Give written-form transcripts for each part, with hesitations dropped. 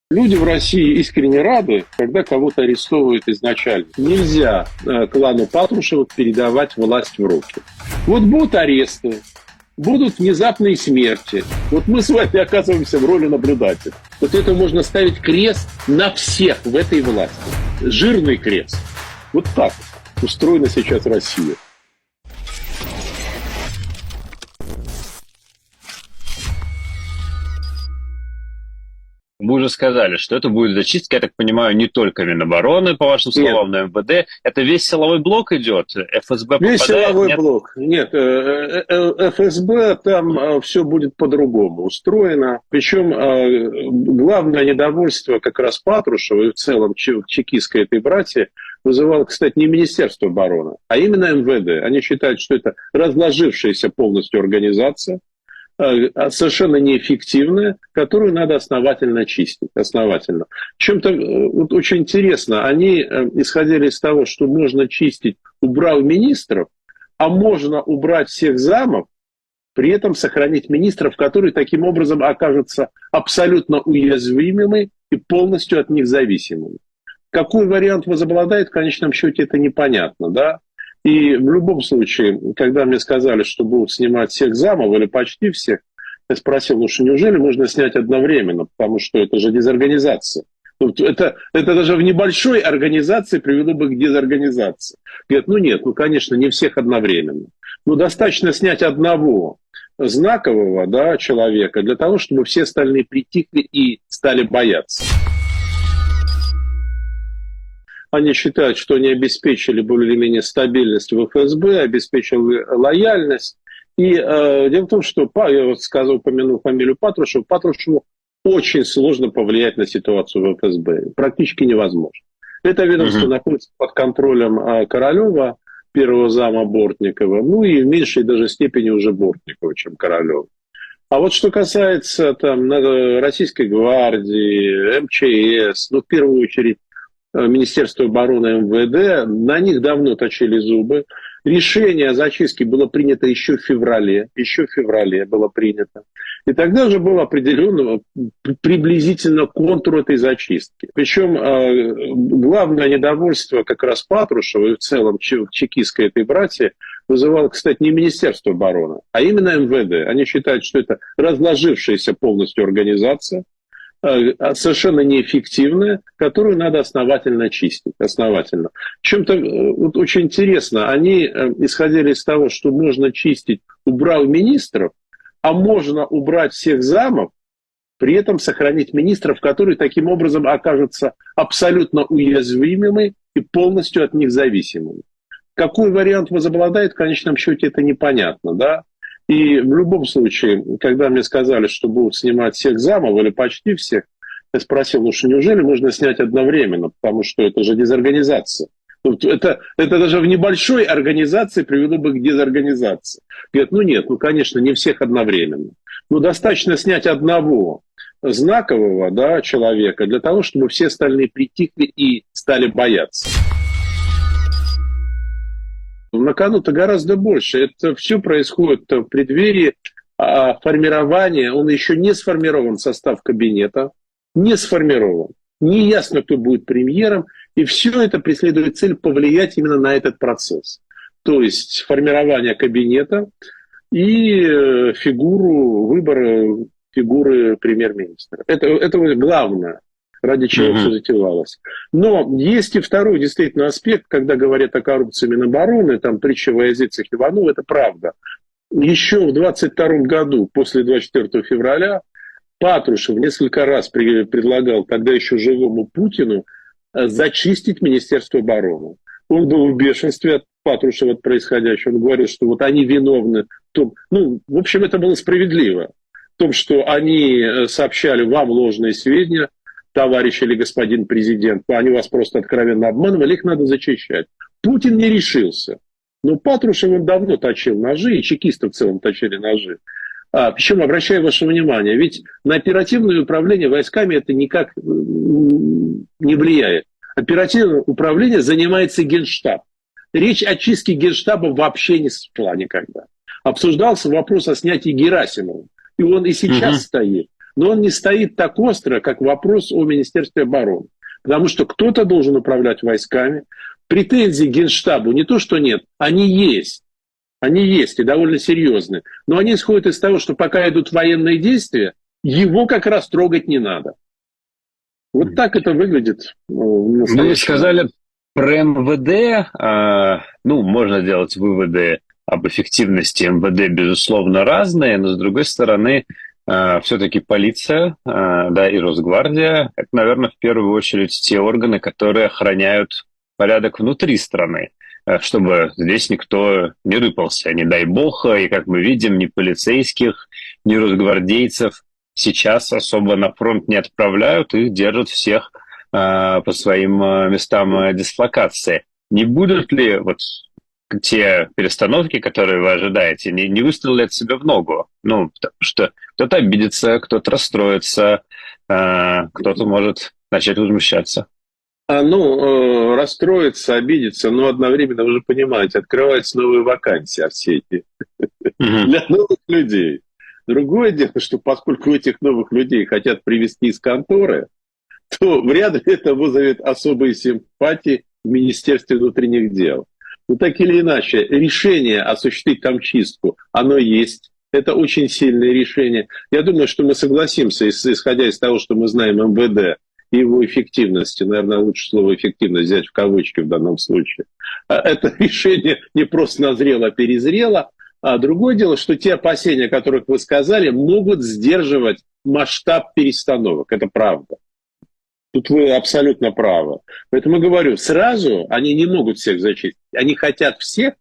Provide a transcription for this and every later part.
Люди в России искренне рады, когда кого-то арестовывают изначально. Нельзя клану Патрушевых передавать власть в руки. Вот будут аресты, будут внезапные смерти. Вот мы с вами оказываемся в роли наблюдателя. Вот это можно ставить крест на всех в этой власти. Жирный крест. Вот так устроена сейчас Россия. Вы уже сказали, что это будет зачистка, я так понимаю, не только Минобороны, по вашим словам, но МВД. Это весь силовой блок идет? ФСБ Весь попадает? силовой Нет? блок. Нет, ФСБ там все будет по-другому устроено. Причем главное недовольство как раз Патрушева и в целом чекистской этой братьи вызывало, кстати, не Министерство обороны, а именно МВД. Они считают, что это разложившаяся полностью организация, совершенно неэффективная, которую надо основательно чистить. Основательно. В чем-то вот очень интересно, они исходили из того, что можно чистить, убрав министров, а можно убрать всех замов, при этом сохранить министров, которые таким образом окажутся абсолютно уязвимыми и полностью от них зависимыми. Какой вариант возобладает, в конечном счете, это непонятно, да? И в любом случае, когда мне сказали, что будут снимать всех замов или почти всех, я спросил, ну что неужели можно снять одновременно, потому что это же дезорганизация. Это даже в небольшой организации привело бы к дезорганизации. Говорят, ну нет, ну конечно, не всех одновременно. Ну достаточно снять одного знакового, да, человека для того, чтобы все остальные притихли и стали бояться. Они считают, что они обеспечили более-менее стабильность в ФСБ, обеспечили лояльность. И дело в том, что, я вот упомянул фамилию Патрушева, Патрушеву очень сложно повлиять на ситуацию в ФСБ. Практически невозможно. Это ведомство находится под контролем Королева, первого зама Бортникова, ну и в меньшей даже степени уже Бортникова, чем Королева. А вот что касается там, Российской гвардии, МЧС, ну в первую очередь, Министерство обороны, МВД, на них давно точили зубы. Решение о зачистке было принято еще в феврале было принято. И тогда же был определен приблизительно контур этой зачистки. Причем главное недовольство как раз Патрушева и в целом чекистской этой братьи вызывало, кстати, не Министерство обороны, а именно МВД. Они считают, что это разложившаяся полностью организация, совершенно неэффективная, которую надо основательно чистить. Основательно. В чем-то вот очень интересно, они исходили из того, что можно чистить, убрав министров, а можно убрать всех замов, при этом сохранить министров, которые таким образом окажутся абсолютно уязвимыми и полностью от них зависимыми. Какой вариант возобладает, в конечном счете, это непонятно, да? И в любом случае, когда мне сказали, что будут снимать всех замов или почти всех, я спросил, ну что неужели можно снять одновременно, потому что это же дезорганизация. Это даже в небольшой организации привело бы к дезорганизации. Говорят, ну нет, ну конечно, не всех одновременно. Но достаточно снять одного знакового, да, человека для того, чтобы все остальные притихли и стали бояться. На кону-то гораздо больше. Это все происходит в преддверии формирования. Он еще не сформирован, состав кабинета. Не сформирован. Не ясно, кто будет премьером. И все это преследует цель повлиять именно на этот процесс. То есть формирование кабинета и выбора фигуры премьер-министра. Это главное, ради чего все затевалось. Но есть и второй действительно аспект, когда говорят о коррупции Минобороны, там притча во языцах Иванова, это правда. Еще в 22 году, после 24 февраля, Патрушев несколько раз предлагал тогда еще живому Путину зачистить Министерство обороны. Он был в бешенстве от Патрушева от происходящего. Он говорил, что вот они виновны в том... Ну, в общем, это было справедливо. В том, что они сообщали вам ложные сведения, товарищ или господин президент, они вас просто откровенно обманывали, их надо зачищать. Путин не решился. Но Патрушев он давно точил ножи, и чекисты в целом точили ножи. Причем, обращаю ваше внимание, ведь на оперативное управление войсками это никак не влияет. Оперативное управление занимается Генштаб. Речь о чистке Генштаба вообще не шла никогда. Обсуждался вопрос о снятии Герасимова. И он и сейчас стоит. но он не стоит так остро, как вопрос о Министерстве обороны. Потому что кто-то должен управлять войсками. Претензий к Генштабу не то, что нет, они есть. Они есть и довольно серьезные. Но они исходят из того, что пока идут военные действия, его как раз трогать не надо. Вот так это выглядит. Вы сказали про МВД. Можно делать выводы об эффективности МВД, безусловно, разные, но, с другой стороны, все-таки полиция, и Росгвардия, это, наверное, в первую очередь те органы, которые охраняют порядок внутри страны, чтобы здесь никто не рыпался, не дай бог, и, как мы видим, ни полицейских, ни росгвардейцев сейчас особо на фронт не отправляют, их держат всех по своим местам дислокации. Не будут ли те перестановки, которые вы ожидаете, не выстрелят ли это себе в ногу? Потому что кто-то обидится, кто-то расстроится, кто-то может начать возмущаться. Расстроиться, обидеться, но одновременно, вы же понимаете, открываются новые вакансии в сети для новых людей. Другое дело, что поскольку этих новых людей хотят привести из конторы, то вряд ли это вызовет особые симпатии в Министерстве внутренних дел. Так или иначе, решение осуществить там чистку, оно есть. Это очень сильное решение. Я думаю, что мы согласимся, исходя из того, что мы знаем МВД и его эффективности, наверное, лучше слово «эффективность» взять в кавычки в данном случае. Это решение не просто назрело, а перезрело. А другое дело, что те опасения, о которых вы сказали, могут сдерживать масштаб перестановок. Это правда. Тут вы абсолютно правы. Поэтому говорю, сразу они не могут всех зачистить. Они хотят всех,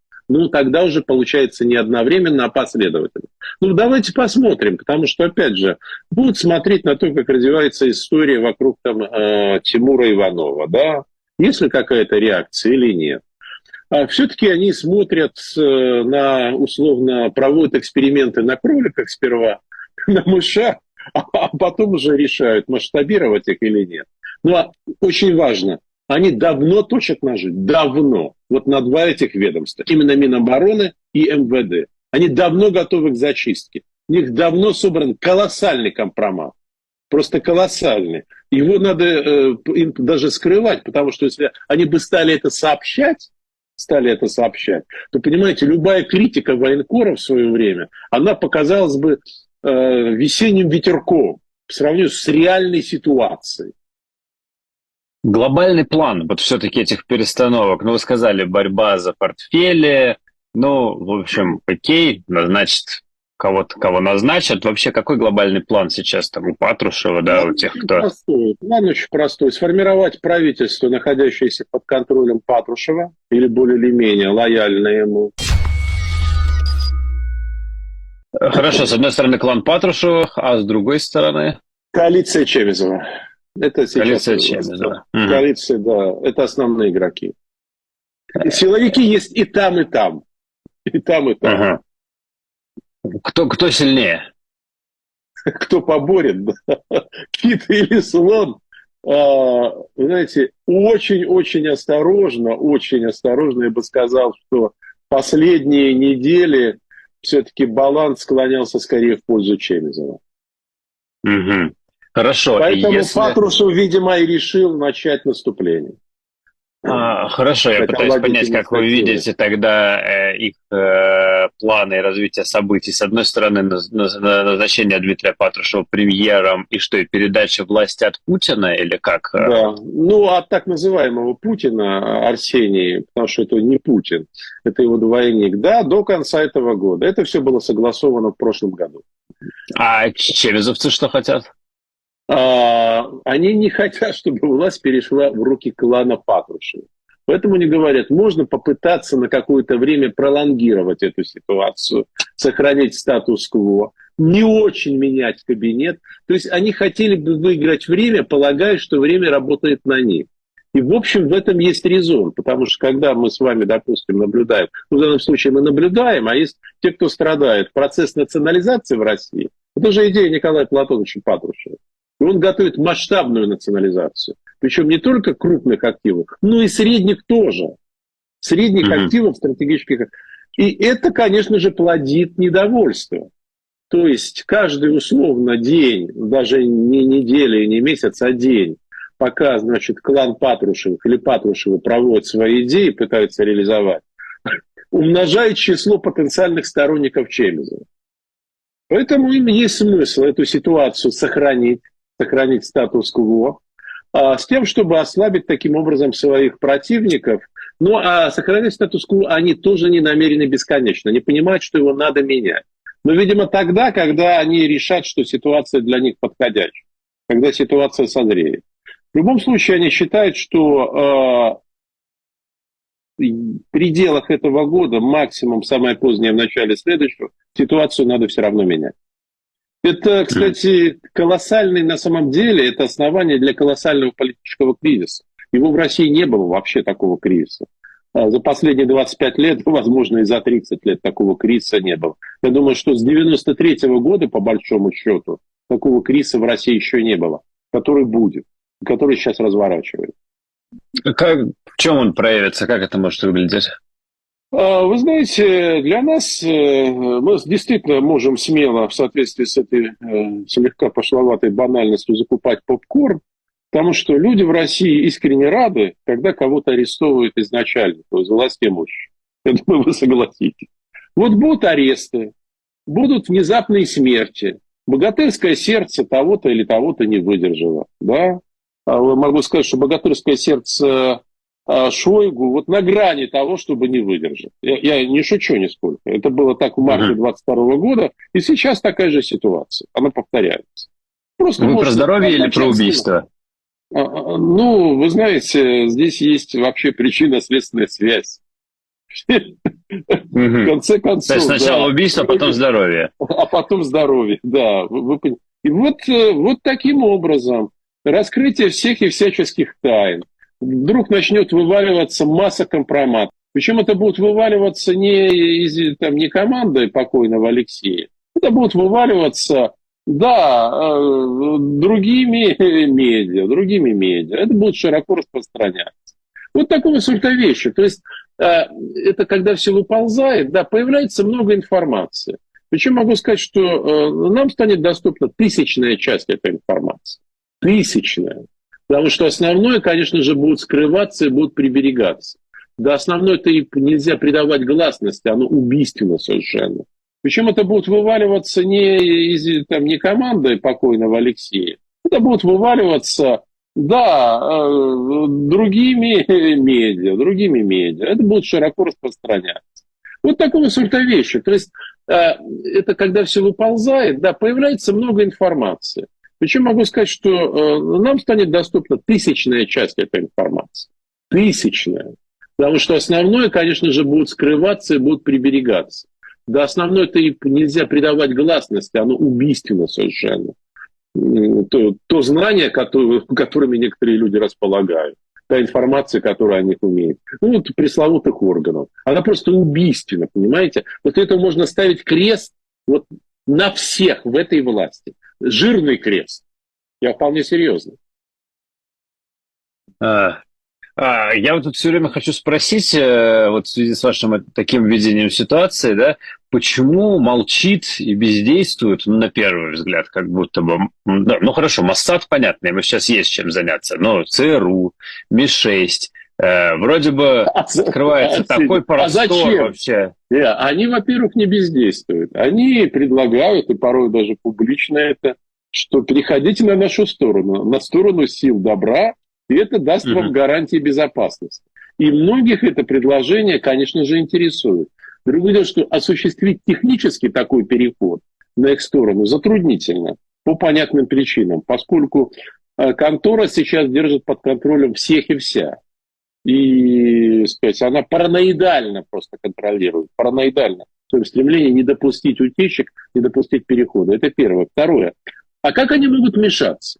тогда уже получается не одновременно, а последовательно. Давайте посмотрим, потому что, опять же, будут смотреть на то, как развивается история вокруг Тимура Иванова, да? Есть ли какая-то реакция или нет. А все-таки они смотрят условно, проводят эксперименты на кроликах сперва, на мышах, а потом уже решают, масштабировать их или нет. Очень важно, они давно точат ножи, давно, на два этих ведомства, именно Минобороны и МВД. Они давно готовы к зачистке. У них давно собран колоссальный компромат, просто колоссальный. Его надо им даже скрывать, потому что если они бы стали это сообщать, то, понимаете, любая критика военкора в свое время, она показалась бы весенним ветерком по сравнению с реальной ситуацией. Глобальный план все-таки этих перестановок. Вы сказали, борьба за портфели. В общем, окей, назначат кого назначат. Вообще, какой глобальный план сейчас там у Патрушева, у тех, кто... План очень простой. Сформировать правительство, находящееся под контролем Патрушева, или более или менее лояльное ему. Хорошо, с одной стороны клан Патрушева, а с другой стороны... Коалиция Чемизова. Это сейчас коалиция Чемизова. Коалиция, да, это основные игроки. Силовики есть и там, и там. И там, и там. Ага. Кто сильнее? Кто поборет, да? Кит или слон? Знаете, очень осторожно, я бы сказал, что последние недели все-таки баланс склонялся скорее в пользу Чемизова. Угу. Хорошо. Поэтому Патрушев, видимо, и решил начать наступление. Хорошо, я пытаюсь понять, как вы видите тогда их планы и развитие событий. С одной стороны, назначение Дмитрия Патрушева премьером и что, и передача власти от Путина, или как? Да, от так называемого Путина, Арсений, потому что это не Путин, это его двойник, до конца этого года. Это все было согласовано в прошлом году. А чемизовцы что хотят? Они не хотят, чтобы власть перешла в руки клана Патрушева. Поэтому они говорят, можно попытаться на какое-то время пролонгировать эту ситуацию, сохранить статус-кво, не очень менять кабинет. То есть они хотели бы выиграть время, полагая, что время работает на них. И, в общем, в этом есть резон, потому что когда мы с вами, допустим, наблюдаем, в данном случае мы наблюдаем, а есть те, кто страдает, процесс национализации в России, это же идея Николая Платоновича Патрушева. И он готовит масштабную национализацию. Причем не только крупных активов, но и средних тоже. Средних активов, стратегических. И это, конечно же, плодит недовольство. То есть каждый условно день, даже не неделя и не месяц, а день, пока, значит, клан Патрушевых или Патрушевы проводят свои идеи, пытаются реализовать, умножает число потенциальных сторонников Чемизова. Поэтому им есть смысл эту ситуацию сохранить статус-кво, с тем, чтобы ослабить таким образом своих противников. Ну, а сохранять статус-кво они тоже не намерены бесконечно. Они понимают, что его надо менять. Но, видимо, тогда, когда они решат, что ситуация для них подходящая, когда ситуация созреет. В любом случае, они считают, что в пределах этого года, максимум самое позднее в начале следующего, ситуацию надо все равно менять. Это, кстати, колоссальный на самом деле, это основание для колоссального политического кризиса. Его в России не было вообще такого кризиса. За последние 25 лет, возможно, и за 30 лет такого кризиса не было. Я думаю, что с 93-го года, по большому счету, такого кризиса в России еще не было, который будет, который сейчас разворачивается. В чем он проявится? Как это может выглядеть? Вы знаете, для нас мы действительно можем смело в соответствии с этой слегка пошловатой банальностью закупать попкорн, потому что люди в России искренне рады, когда кого-то арестовывают изначально, то есть власть имущих. Я думаю, вы согласитесь. Вот будут аресты, будут внезапные смерти. Богатырское сердце того-то или того-то не выдержало. Да? Могу сказать, что богатырское сердце Шойгу вот на грани того, чтобы не выдержать. Я не шучу нисколько. Это было так в марте 22 года, и сейчас такая же ситуация. Она повторяется. Просто вы про здоровье или про убийство? Ну, вы знаете, здесь есть вообще причинно-следственная связь. В конце концов. То есть сначала убийство, а потом здоровье. А потом здоровье, да. И вот таким образом раскрытие всех и всяческих тайн. Вдруг начнет вываливаться масса компроматов. Причем это будут вываливаться не командой покойного Алексея. Это будут вываливаться, другими медиа. Это будет широко распространяться. Вот такого сорта вещи. То есть это когда все выползает, появляется много информации. Причем могу сказать, что нам станет доступна тысячная часть этой информации. Тысячная. Потому что основное, конечно же, будут скрываться и будут приберегаться. Да, основное-то и нельзя придавать гласности, оно убийственно совершенно. Причем это будут вываливаться не командой покойного Алексея. Это будут вываливаться, другими медиа. Это будет широко распространяться. Вот такого сорта вещи. То есть это когда все выползает, появляется много информации. Причем могу сказать, что нам станет доступна тысячная часть этой информации. Тысячная. Потому что основное, конечно же, будут скрываться и будут приберегаться. Да, основное-то и нельзя придавать гласности, оно убийственно совершенно. То знание, которыми некоторые люди располагают, та информация, которую они умеют. Пресловутых органов. Она просто убийственна, понимаете? Вот это можно ставить крест на всех в этой власти. Жирный крест. Я вполне серьезно. Я тут все время хочу спросить, в связи с вашим таким видением ситуации, почему молчит и бездействует, на первый взгляд, как будто бы, хорошо, Моссад, понятно, ему сейчас есть чем заняться, но ЦРУ, МИ-6, вроде бы открывается такой простор вообще. Они, во-первых, не бездействуют. Они предлагают, и порой даже публично это, что переходите на нашу сторону, на сторону сил добра, и это даст вам гарантии безопасности. И многих это предложение, конечно же, интересует. Другое дело, что осуществить технически такой переход на их сторону затруднительно, по понятным причинам, поскольку контора сейчас держит под контролем всех и вся. И, она параноидально просто контролирует, параноидально. В своем стремлении не допустить утечек, не допустить перехода. Это первое. Второе. А как они могут мешаться?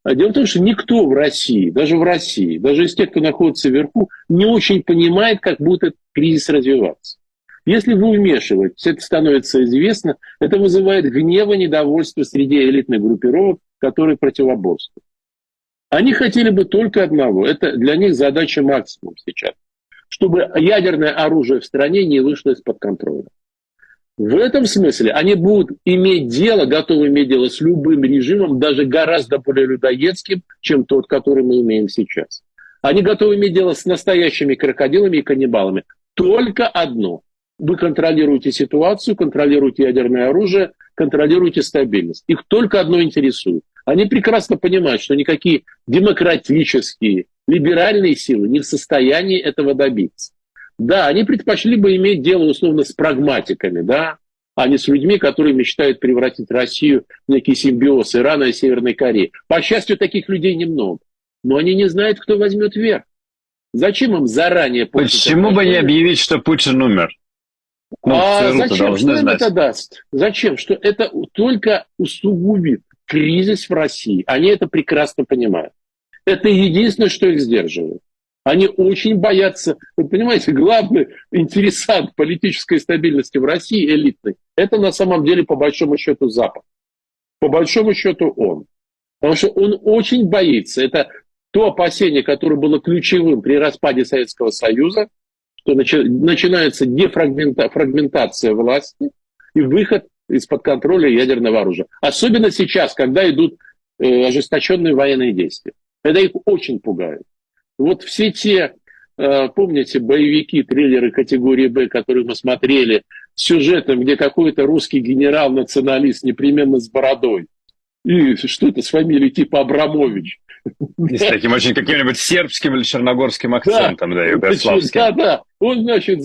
Дело в том, что никто в России, даже из тех, кто находится вверху, не очень понимает, как будет этот кризис развиваться. Если вы вмешиваетесь, это становится известно, это вызывает гнев и недовольство среди элитных группировок, которые противоборствуют. Они хотели бы только одного. Это для них задача максимум сейчас. Чтобы ядерное оружие в стране не вышло из-под контроля. В этом смысле они будут иметь дело, готовы иметь дело с любым режимом, даже гораздо более людоедским, чем тот, который мы имеем сейчас. Они готовы иметь дело с настоящими крокодилами и каннибалами. Только одно. Вы контролируете ситуацию, контролируете ядерное оружие, контролируете стабильность. Их только одно интересует. Они прекрасно понимают, что никакие демократические, либеральные силы не в состоянии этого добиться. Да, они предпочли бы иметь дело условно с прагматиками, да, а не с людьми, которые мечтают превратить Россию в некий симбиоз Ирана и Северной Кореи. По счастью, таких людей немного. Но они не знают, кто возьмет верх. Зачем им заранее... Почему бы не объявить, что Путин умер? Ну, зачем? Что им это даст? Зачем? Что это только усугубит кризис в России. Они это прекрасно понимают. Это единственное, что их сдерживает. Они очень боятся, вы понимаете, главный интересант политической стабильности в России, элитный, это на самом деле по большому счету Запад. По большому счету он. Потому что он очень боится. Это то опасение, которое было ключевым при распаде Советского Союза, что начинается дефрагментация власти и выход из-под контроля ядерного оружия. Особенно сейчас, когда идут ожесточенные военные действия. Это их очень пугает. Вот все те, помните, боевики, триллеры категории «Б», которые мы смотрели, с сюжетом, где какой-то русский генерал-националист непременно с бородой, и что-то с фамилией типа Абрамович. И с таким очень каким-нибудь сербским или черногорским акцентом, да, югославским. Да. Он, значит,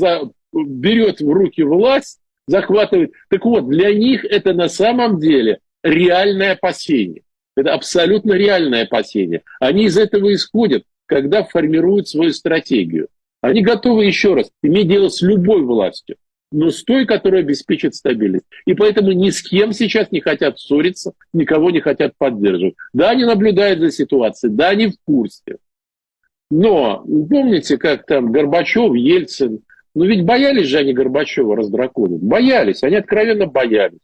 берет в руки власть, захватывает. Так вот, для них это на самом деле реальное опасение. Это абсолютно реальное опасение. Они из этого исходят, когда формируют свою стратегию. Они готовы, еще раз, иметь дело с любой властью, но с той, которая обеспечит стабильность. И поэтому ни с кем сейчас не хотят ссориться, никого не хотят поддерживать. Да, они наблюдают за ситуацией, да, они в курсе. Но помните, как там Горбачев, Ельцин, ну ведь боялись же они Горбачева раздраконить. Боялись, они откровенно боялись.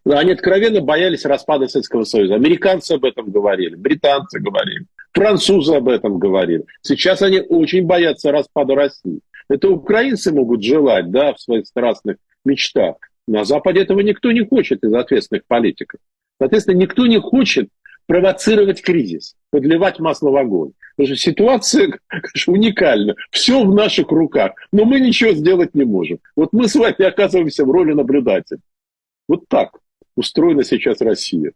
Они откровенно боялись распада Советского Союза. Американцы об этом говорили, британцы говорили, французы об этом говорили. Сейчас они очень боятся распада России. Это украинцы могут желать, да, в своих страстных мечтах. На Западе этого никто не хочет из ответственных политиков. Соответственно, никто не хочет провоцировать кризис, подливать масло в огонь. Потому что ситуация, конечно, уникальна. Все в наших руках. Но мы ничего сделать не можем. Вот мы с вами оказываемся в роли наблюдателя. Вот так устроена сейчас Россия.